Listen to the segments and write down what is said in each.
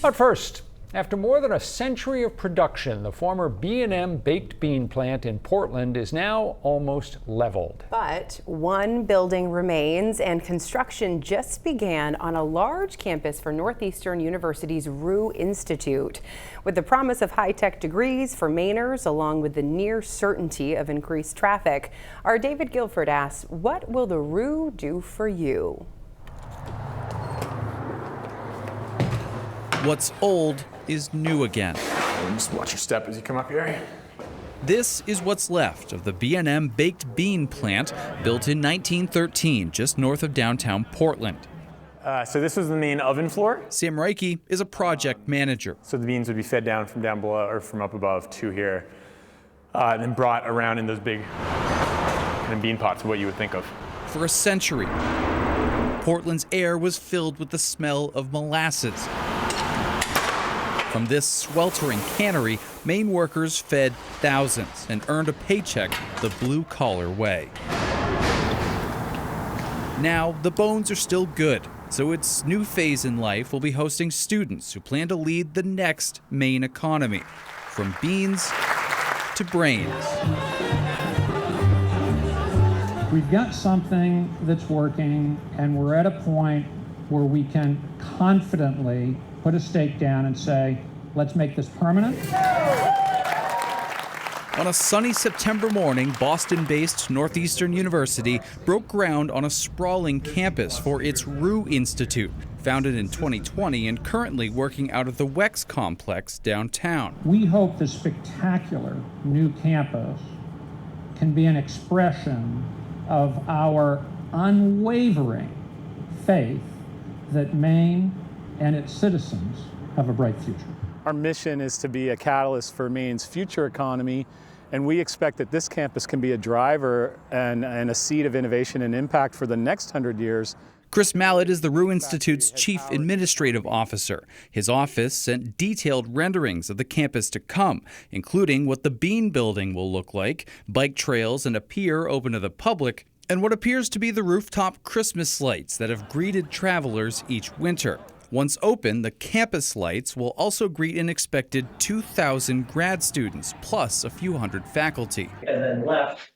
But first, after more than a century of production, the former B&M baked bean plant in Portland is now almost leveled. But one building remains, and construction just began on a large campus for Northeastern University's Roux Institute. With the promise of high-tech degrees for Mainers, along with the near certainty of increased traffic, our David Guilford asks, what will the Roux do for you? What's old is new again. Just watch your step as you come up here. This is what's left of the B&M baked bean plant built in 1913 just north of downtown Portland. So this was the main oven floor. Sam Reike is a project manager. So the beans would be fed down from down below or from up above to here, and then brought around in those big kind of bean pots, what you would think of. For a century, Portland's air was filled with the smell of molasses. From this sweltering cannery, Maine workers fed thousands and earned a paycheck the blue-collar way. Now, the bones are still good, so its new phase in life will be hosting students who plan to lead the next Maine economy, from beans to brains. We've got something that's working, and we're at a point where we can confidently put a stake down and say, let's make this permanent. On a sunny September morning, Boston-based Northeastern University broke ground on a sprawling campus for its Roux Institute, founded in 2020 and currently working out of the WEX complex downtown. We hope this spectacular new campus can be an expression of our unwavering faith that Maine and its citizens have a bright future. Our mission is to be a catalyst for Maine's future economy, and we expect that this campus can be a driver and a seed of innovation and impact for the next 100 years. Chris Mallett is the Roux Institute's chief administrative officer. His office sent detailed renderings of the campus to come, including what the Bean Building will look like, bike trails and a pier open to the public, and what appears to be the rooftop Christmas lights that have greeted travelers each winter. Once open, the campus lights will also greet an expected 2,000 grad students, plus a few hundred faculty. And then left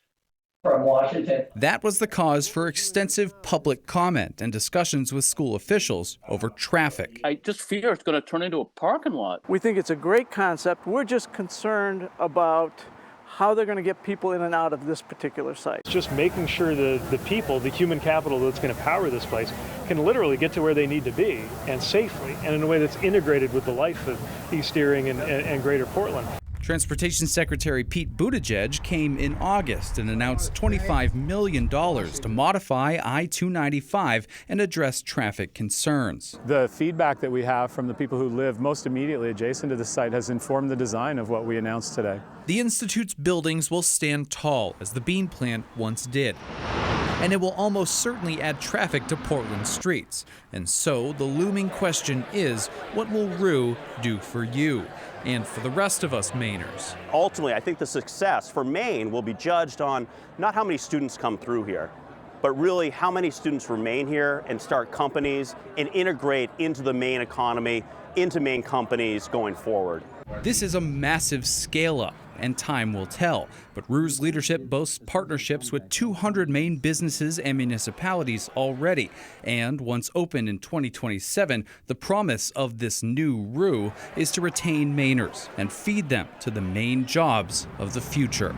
from Washington. That was the cause for extensive public comment and discussions with school officials over traffic. I just fear it's going to turn into a parking lot. We think it's a great concept. We're just concerned about how they're going to get people in and out of this particular site. It's just making sure the people, the human capital that's going to power this place, can literally get to where they need to be, and safely, and in a way that's integrated with the life of East Erie and Greater Portland. Transportation Secretary Pete Buttigieg came in August and announced $25 million to modify I-295 and address traffic concerns. The feedback that we have from the people who live most immediately adjacent to the site has informed the design of what we announced today. The Institute's buildings will stand tall, as the bean plant once did. And it will almost certainly add traffic to Portland streets. And so the looming question is, what will Roux do for you? And for the rest of us Mainers? Ultimately, I think the success for Maine will be judged on not how many students come through here, but really how many students remain here and start companies and integrate into the Maine economy, into Maine companies going forward. This is a massive scale-up, and time will tell. But Roux's leadership boasts partnerships with 200 Maine businesses and municipalities already. And once opened in 2027, the promise of this new Roux is to retain Mainers and feed them to the Maine jobs of the future.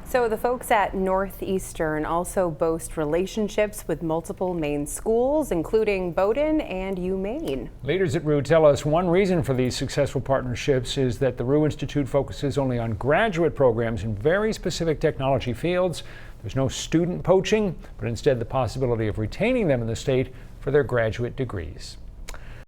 So the folks at Northeastern also boast relationships with multiple Maine schools, including Bowdoin and UMaine. Leaders at Roux tell us one reason for these successful partnerships is that the Roux Institute focuses only on graduate programs in very specific technology fields. There's no student poaching, but instead the possibility of retaining them in the state for their graduate degrees.